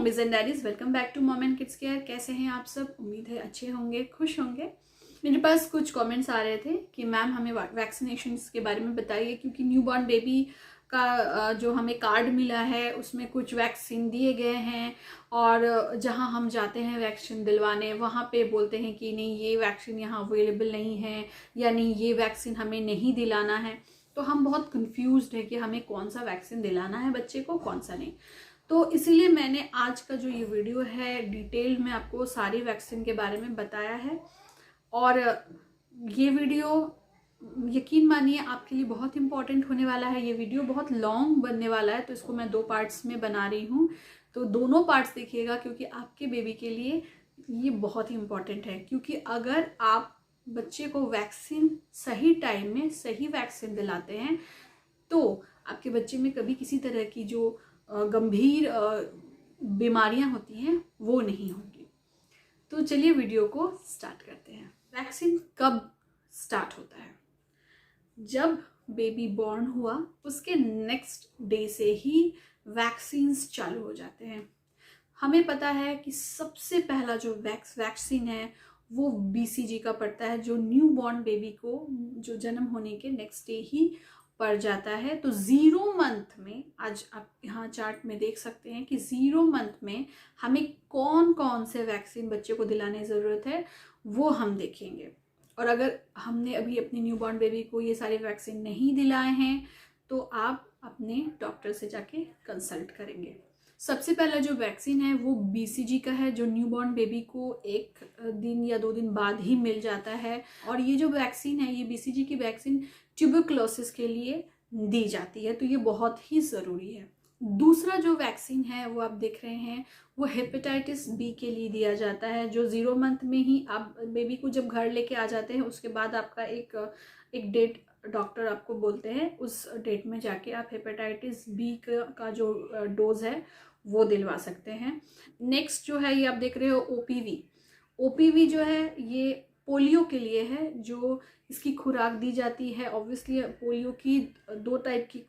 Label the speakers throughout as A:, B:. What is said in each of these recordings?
A: Mummies and daddies, welcome back to mom and kids care. कैसे हैं आप सब? उम्मीद है अच्छे होंगे, खुश होंगे। मेरे पास कुछ कमेंट्स आ रहे थे कि मैम हमें वैक्सीनेशन के बारे में बताइए, क्योंकि न्यूबॉर्न बेबी का जो हमें कार्ड मिला है उसमें कुछ वैक्सीन दिए गए हैं और जहां हम जाते हैं वैक्सीन दिलवाने वहां पे बोलते हैं कि नहीं, ये वैक्सीन यहाँ अवेलेबल नहीं है या नहीं, ये वैक्सीन हमें नहीं दिलाना है। तो हम बहुत कंफ्यूज्ड है कि हमें कौन सा वैक्सीन दिलाना है बच्चे को, कौन सा नहीं। तो इसीलिए मैंने आज का जो ये वीडियो है डिटेल में आपको सारी वैक्सीन के बारे में बताया है। और ये वीडियो यकीन मानिए आपके लिए बहुत इंपॉर्टेंट होने वाला है। ये वीडियो बहुत लॉन्ग बनने वाला है, तो इसको मैं 2 पार्ट्स में बना रही हूँ। तो दोनों पार्ट्स देखिएगा, क्योंकि आपके बेबी के लिए ये बहुत ही इंपॉर्टेंट है। क्योंकि अगर आप बच्चे को वैक्सीन सही टाइम में सही वैक्सीन दिलाते हैं तो आपके बच्चे में कभी किसी तरह की जो गंभीर बीमारियां होती हैं वो नहीं होंगी। तो चलिए वीडियो को स्टार्ट करते हैं। वैक्सीन कब स्टार्ट होता है? जब बेबी बॉर्न हुआ उसके नेक्स्ट डे से ही वैक्सीन्स चालू हो जाते हैं। हमें पता है कि सबसे पहला जो वैक्सीन है वो BCG का पड़ता है, जो न्यू बॉर्न बेबी को जो जन्म होने के नेक्स्ट डे ही पड़ जाता है। तो 0 मंथ में, आज आप यहाँ चार्ट में देख सकते हैं कि 0 मंथ में हमें कौन कौन से वैक्सीन बच्चे को दिलाने की ज़रूरत है वो हम देखेंगे। और अगर हमने अभी अपने न्यूबॉर्न बेबी को ये सारे वैक्सीन नहीं दिलाए हैं तो आप अपने डॉक्टर से जाके कंसल्ट करेंगे। सबसे पहला जो वैक्सीन है वो BCG का है, जो न्यूबॉर्न बेबी को 1 दिन या 2 दिन बाद ही मिल जाता है। और ये जो वैक्सीन है, ये BCG की वैक्सीन ट्यूबरकुलोसिस के लिए दी जाती है, तो ये बहुत ही ज़रूरी है। दूसरा जो वैक्सीन है वो आप देख रहे हैं, वो हेपेटाइटिस B के लिए दिया जाता है, जो 0 मंथ में ही आप बेबी को जब घर लेके आ जाते हैं उसके बाद आपका एक डेट डॉक्टर आपको बोलते हैं, उस डेट में जाके आप हेपेटाइटिस B का जो डोज है वो दिलवा सकते हैं। नेक्स्ट जो है ये आप देख रहे हो OPV जो है ये पोलियो के लिए है, जो इसकी खुराक दी जाती है। ऑब्वियसली पोलियो की 2 टाइप की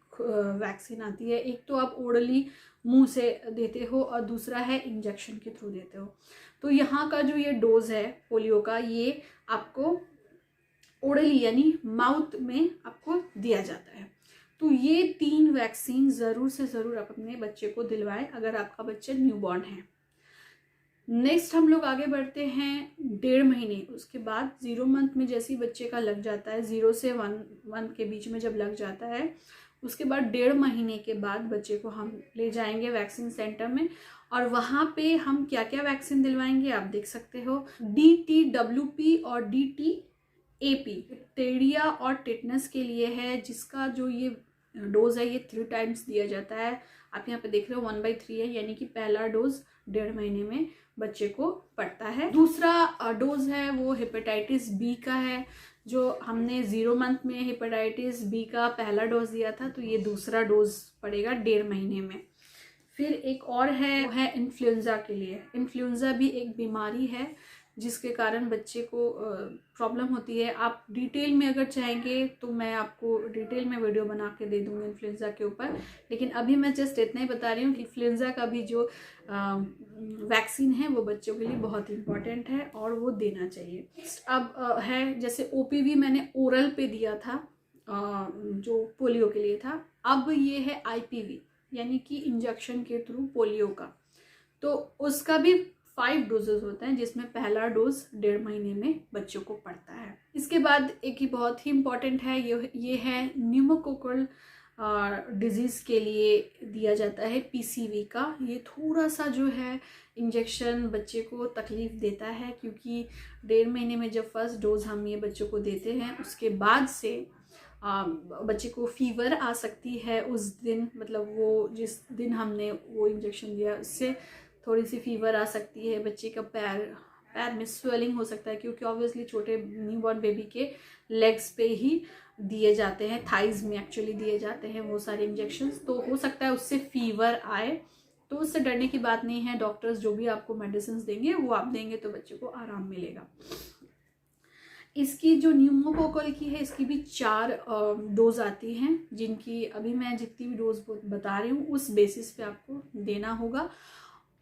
A: वैक्सीन आती है, एक तो आप ओरली मुंह से देते हो और दूसरा है इंजेक्शन के थ्रू देते हो। तो यहाँ का जो ये डोज है पोलियो का, ये आपको ओरली यानी माउथ में आपको दिया जाता है। तो ये 3 वैक्सीन ज़रूर से ज़रूर आप अपने बच्चे को दिलवाएं अगर आपका बच्चा न्यूबॉर्न है। नेक्स्ट हम लोग आगे बढ़ते हैं 1.5 महीने। उसके बाद 0 मंथ में जैसे ही बच्चे का लग जाता है, 0 से 1 के बीच में जब लग जाता है, उसके बाद 1.5 महीने के बाद बच्चे को हम ले जाएंगे वैक्सीन सेंटर में। और वहाँ पे हम क्या क्या वैक्सीन दिलवाएंगे आप देख सकते हो। DTWP और DTAP टेरिया और टेटनस के लिए है, जिसका जो ये डोज है ये 3 टाइम्स दिया जाता है। आप यहाँ पे देख रहे हो 1/3 है, यानी कि पहला डोज 1.5 महीने में बच्चे को पड़ता है। दूसरा डोज है वो हेपेटाइटिस B का है, जो हमने 0 मंथ में हेपेटाइटिस B का पहला डोज दिया था, तो ये दूसरा डोज पड़ेगा 1.5 महीने में। फिर एक और है, वो है इन्फ्लुएंजा के लिए। इन्फ्लुएंजा भी एक बीमारी है जिसके कारण बच्चे को प्रॉब्लम होती है। आप डिटेल में अगर चाहेंगे तो मैं आपको डिटेल में वीडियो बना के दे दूँगी इन्फ्लुएंजा के ऊपर, लेकिन अभी मैं जस्ट इतना ही बता रही हूँ कि इन्फ्लुएंजा का भी जो वैक्सीन है वो बच्चों के लिए बहुत इंपॉर्टेंट है और वो देना चाहिए। अब है जैसे OPV मैंने ओरल पे दिया था, जो पोलियो के लिए था। अब ये है IPV यानी कि इंजेक्शन के थ्रू पोलियो का, तो उसका भी 5 डोजेस होते हैं, जिसमें पहला डोज 1.5 महीने में बच्चों को पड़ता है। इसके बाद एक ही बहुत ही इम्पॉर्टेंट है, ये है न्यूमोकोकल डिजीज़ के लिए दिया जाता है PCV का। ये थोड़ा सा जो है इंजेक्शन बच्चे को तकलीफ़ देता है, क्योंकि 1.5 महीने में जब फर्स्ट डोज हम ये बच्चों को देते हैं उसके बाद से बच्चे को फीवर आ सकती है उस दिन, मतलब वो जिस दिन हमने वो इंजेक्शन दिया उससे थोड़ी सी फीवर आ सकती है। बच्चे का पैर में स्वेलिंग हो सकता है, क्योंकि ऑब्वियसली छोटे न्यूबॉर्न बेबी के लेग्स पे ही दिए जाते हैं, थाइज में एक्चुअली दिए जाते हैं वो सारे इंजेक्शंस। तो हो सकता है उससे फीवर आए, तो उससे डरने की बात नहीं है। डॉक्टर्स जो भी आपको मेडिसिन देंगे वो आप देंगे तो बच्चे को आराम मिलेगा। इसकी जो न्यूमोकोकल की है, इसकी भी 4 डोज आती हैं, जिनकी अभी मैं जितनी भी डोज बता रही हूँ उस बेसिस पे आपको देना होगा।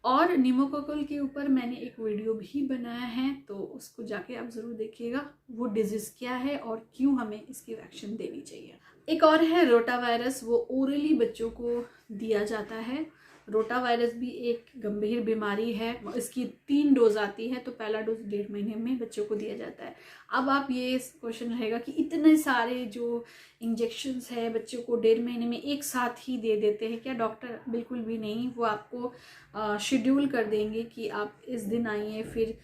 A: और निमोकोकल के ऊपर मैंने एक वीडियो भी बनाया है, तो उसको जाके आप ज़रूर देखिएगा, वो डिजीज़ क्या है और क्यों हमें इसकी वैक्सीन देनी चाहिए। एक और है रोटा वायरस, वो ओरली बच्चों को दिया जाता है। रोटा वायरस भी एक गंभीर बीमारी है, इसकी 3 डोज आती है, तो पहला डोज 1.5 महीने में बच्चों को दिया जाता है। अब आप ये क्वेश्चन रहेगा कि इतने सारे जो इंजेक्शंस है बच्चों को 1.5 महीने में एक साथ ही दे देते हैं क्या डॉक्टर? बिल्कुल भी नहीं, वो आपको शेड्यूल कर देंगे कि आप इस दिन आइए, फिर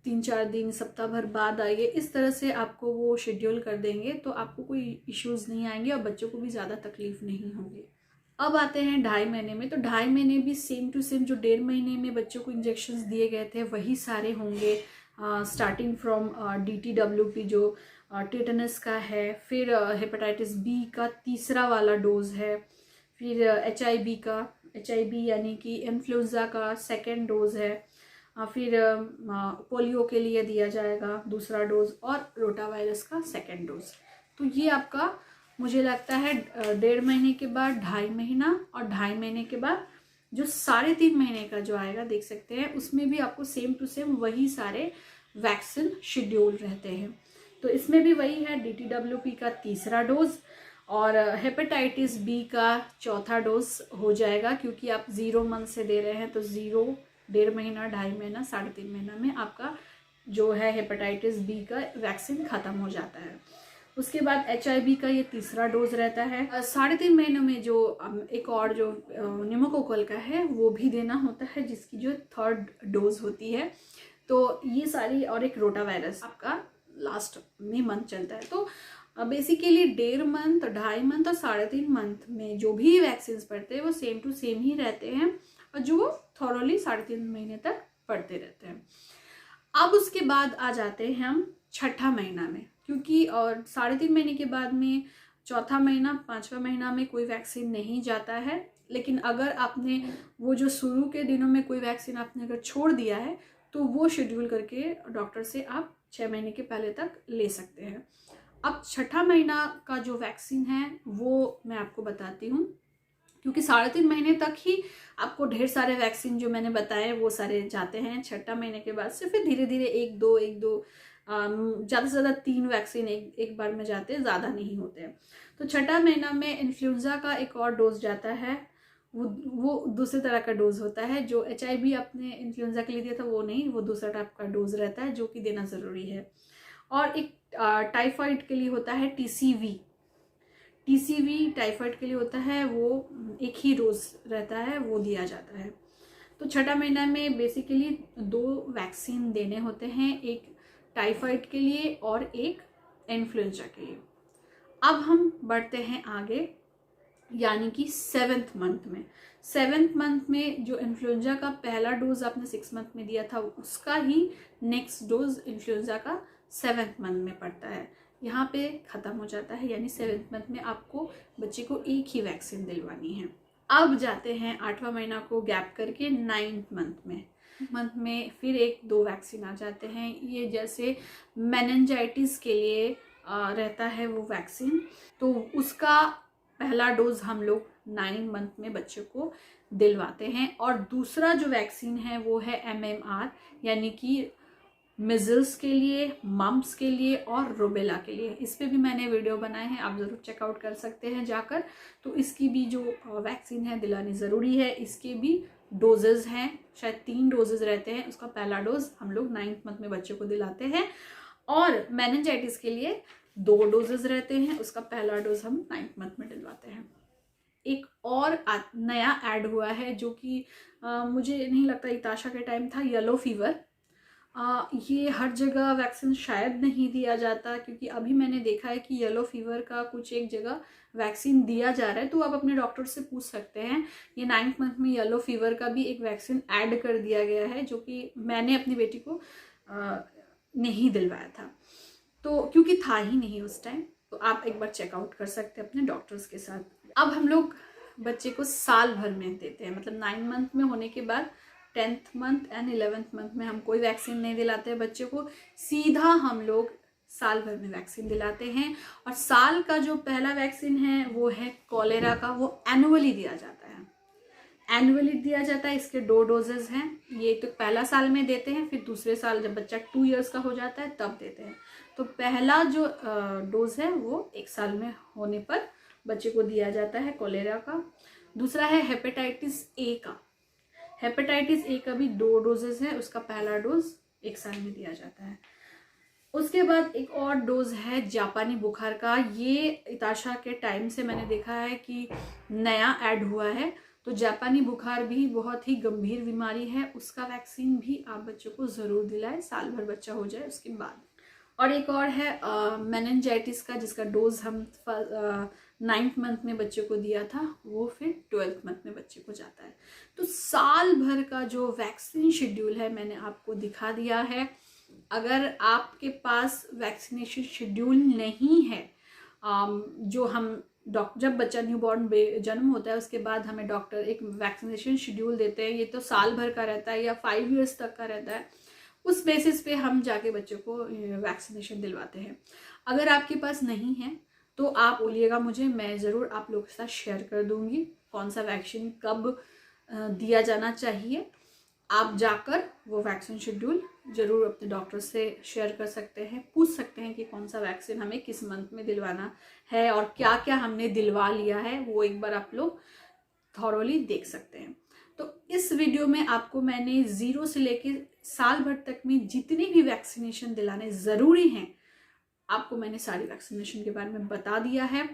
A: 3-4 दिन सप्ताह भर बाद आइए, इस तरह से आपको वो शेड्यूल कर देंगे, तो आपको कोई इश्यूज़ नहीं आएंगे और बच्चों को भी ज़्यादा तकलीफ नहीं होगी। अब आते हैं 2.5 महीने में, तो 2.5 महीने भी सेम टू सेम जो 1.5 महीने में बच्चों को इंजेक्शंस दिए गए थे वही सारे होंगे, स्टार्टिंग फ्रॉम DTWP जो टेटनस का है, फिर हेपेटाइटिस बी का तीसरा वाला डोज है, फिर HIV यानी कि इन्फ्लुएंजा का 2nd डोज है, फिर पोलियो के लिए दिया जाएगा दूसरा डोज, और रोटा वायरस का 2nd डोज। तो ये आपका मुझे लगता है 1.5 महीने के बाद 2.5 महीना, और 2.5 महीने के बाद जो 3.5 महीने का जो आएगा, देख सकते हैं उसमें भी आपको सेम टू सेम वही सारे वैक्सीन शेड्यूल रहते हैं। तो इसमें भी वही है, DTWP का तीसरा डोज और हेपेटाइटिस बी का 4था डोज हो जाएगा, क्योंकि आप 0 मंथ से दे रहे हैं, तो 0, 1.5 महीना, 2.5 महीना, 3.5 महीना में आपका जो है हेपेटाइटिस बी का वैक्सीन ख़त्म हो जाता है। उसके बाद HIV का ये तीसरा डोज रहता है। 3.5 महीनों में जो एक और जो निमोकोकल का है वो भी देना होता है, जिसकी जो 3rd डोज होती है। तो ये सारी, और एक रोटा वायरस आपका लास्ट में मंथ चलता है। तो बेसिकली 1.5 मंथ, 2.5 मंथ और 3.5 मंथ में जो भी वैक्सीन पड़ते हैं वो सेम टू सेम ही रहते हैं, और जो थॉरोली 3.5 महीने तक पड़ते रहते हैं। अब उसके बाद आ जाते हैं हम 6ठा महीना में, क्योंकि और 3.5 महीने के बाद में 4था महीना, 5वां महीना में कोई वैक्सीन नहीं जाता है। लेकिन अगर आपने वो जो शुरू के दिनों में कोई वैक्सीन आपने अगर छोड़ दिया है, तो वो शेड्यूल करके डॉक्टर से आप 6 महीने के पहले तक ले सकते हैं। अब 6ठा महीना का जो वैक्सीन है वो मैं आपको बताती हूँ, क्योंकि 3.5 महीने तक ही आपको ढेर सारे वैक्सीन जो मैंने बताए वो सारे जाते हैं। 6ठा महीने के बाद से फिर धीरे धीरे 1-2 ज़्यादा से ज़्यादा 3 वैक्सीन एक बार में जाते हैं, ज़्यादा नहीं होते हैं। तो 6ठा महीना में इन्फ्लुएंजा का एक और डोज जाता है, वो दूसरे तरह का डोज होता है। जो HIV आपने इन्फ्लुएंजा के लिए दिया था वो नहीं, वो दूसरा टाइप का डोज रहता है जो कि देना ज़रूरी है। और एक टाइफाइड के लिए होता है TCV टाइफाइड के लिए होता है, वो एक ही डोज रहता है, वो दिया जाता है। तो 6ठा महीना में बेसिकली 2 वैक्सीन देने होते हैं, एक टाइफाइड के लिए और एक इन्फ्लुएंजा के लिए। अब हम बढ़ते हैं आगे, यानी कि 7th मंथ में। 7th मंथ में जो इन्फ्लुएंजा का पहला डोज आपने 6 मंथ में दिया था, उसका ही नेक्स्ट डोज इन्फ्लुएंजा का 7th मंथ में पड़ता है। यहाँ पे ख़त्म हो जाता है, यानी 7th मंथ में आपको बच्चे को एक ही वैक्सीन दिलवानी है। अब जाते हैं 8वां महीना को गैप करके 9th मंथ में फिर 1-2 वैक्सीन आ जाते हैं। ये जैसे मेनिंजाइटिस के लिए रहता है वो वैक्सीन, तो उसका पहला डोज हम लोग 9 मंथ में बच्चे को दिलवाते हैं। और दूसरा जो वैक्सीन है वो है MMR, यानी कि मिजल्स के लिए, मम्प्स के लिए और रूबेला के लिए। इस पे भी मैंने वीडियो बनाए हैं, आप ज़रूर चेकआउट कर सकते हैं जाकर। तो इसकी भी जो वैक्सीन है दिलानी ज़रूरी है। इसके भी डोजेज़ हैं, शायद 3 डोजेज़ रहते हैं। उसका पहला डोज हम लोग 9th मंथ में बच्चों को दिलाते हैं, और मेनिंजाइटिस के लिए 2 डोजेज़ रहते हैं, उसका पहला डोज हम 9th मंथ में दिलवाते हैं। एक और नया ऐड हुआ है जो कि मुझे नहीं लगता इताशा के टाइम था, येलो फीवर। ये हर जगह वैक्सीन शायद नहीं दिया जाता, क्योंकि अभी मैंने देखा है कि येलो फीवर का कुछ एक जगह वैक्सीन दिया जा रहा है। तो आप अपने डॉक्टर से पूछ सकते हैं। ये 9th मंथ में येलो फीवर का भी एक वैक्सीन ऐड कर दिया गया है, जो कि मैंने अपनी बेटी को नहीं दिलवाया था, तो क्योंकि था ही नहीं उस टाइम। तो आप एक बार चेकआउट कर सकते हैं अपने डॉक्टर्स के साथ। अब हम लोग बच्चे को साल भर में देते हैं, मतलब 9 मंथ में होने के बाद 10th month and 11th month में हम कोई वैक्सीन नहीं दिलाते हैं बच्चे को, सीधा हम लोग साल भर में वैक्सीन दिलाते हैं। और साल का जो पहला वैक्सीन है वो है कॉलेरा का, वो एनुअली दिया जाता है। एनुअली दिया जाता है। इसके 2 डोजेज हैं। ये तो पहला साल में देते हैं, फिर दूसरे साल जब बच्चा 2 इयर्स का हो जाता है तब देते हैं। तो पहला जो डोज है वो 1 साल में होने पर बच्चे को दिया जाता है कोलेरा का। दूसरा है हेपेटाइटिस ए का। हेपेटाइटिस ए का भी 2 डोजेज है। उसका पहला डोज 1 साल में दिया जाता है। उसके बाद एक और डोज है जापानी बुखार का। ये इताशा के टाइम से मैंने देखा है कि नया ऐड हुआ है। तो जापानी बुखार भी बहुत ही गंभीर बीमारी है, उसका वैक्सीन भी आप बच्चों को ज़रूर दिलाएं, साल भर बच्चा हो जाए उसके बाद। और एक और है मेनिंजाइटिस का, जिसका डोज हम 9th मंथ में बच्चे को दिया था, वो फिर 12th मंथ में बच्चे को जाता है। तो साल भर का जो वैक्सीन शेड्यूल है मैंने आपको दिखा दिया है। अगर आपके पास वैक्सीनेशन शेड्यूल नहीं है, जो हम जब बच्चा न्यूबॉर्न जन्म होता है उसके बाद हमें डॉक्टर एक वैक्सीनेशन शेड्यूल देते हैं। ये तो साल भर का रहता है या 5 इयर्स तक का रहता है। उस बेसिस पे हम जाके बच्चों को वैक्सीनेशन दिलवाते हैं। अगर आपके पास नहीं है तो आप बोलिएगा मुझे, मैं ज़रूर आप लोगों के साथ शेयर कर दूंगी कौन सा वैक्सीन कब दिया जाना चाहिए। आप जाकर वो वैक्सीन शेड्यूल ज़रूर अपने डॉक्टर से शेयर कर सकते हैं, पूछ सकते हैं कि कौन सा वैक्सीन हमें किस मंथ में दिलवाना है और क्या क्या हमने दिलवा लिया है, वो एक बार आप लोग थॉरोली देख सकते हैं। तो इस वीडियो में आपको मैंने 0 से लेकर साल भर तक में जितने भी वैक्सीनेशन दिलाने ज़रूरी हैं, आपको मैंने सारी वैक्सीनेशन के बारे में बता दिया है।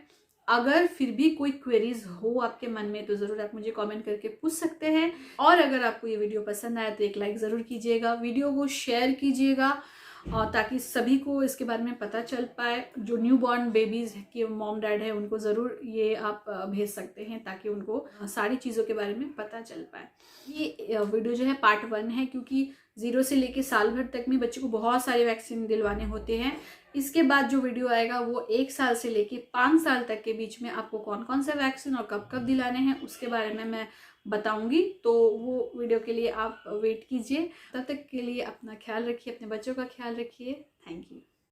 A: अगर फिर भी कोई क्वेरीज हो आपके मन में तो ज़रूर आप मुझे कमेंट करके पूछ सकते हैं। और अगर आपको ये वीडियो पसंद आया तो एक लाइक ज़रूर कीजिएगा, वीडियो को शेयर कीजिएगा, और ताकि सभी को इसके बारे में पता चल पाए। जो न्यू बॉर्न बेबीज़ के मॉम डैड है उनको ज़रूर ये आप भेज सकते हैं ताकि उनको सारी चीज़ों के बारे में पता चल पाए। ये वीडियो जो है पार्ट 1 है, क्योंकि 0 से लेके साल भर तक में बच्चे को बहुत सारे वैक्सीन दिलवाने होते हैं। इसके बाद जो वीडियो आएगा वो 1 साल से लेके 5 साल तक के बीच में आपको कौन कौन से वैक्सीन और कब कब दिलाने हैं उसके बारे में मैं बताऊंगी। तो वो वीडियो के लिए आप वेट कीजिए। तब तक के लिए अपना ख्याल रखिए, अपने बच्चों का ख्याल रखिए। Thank you.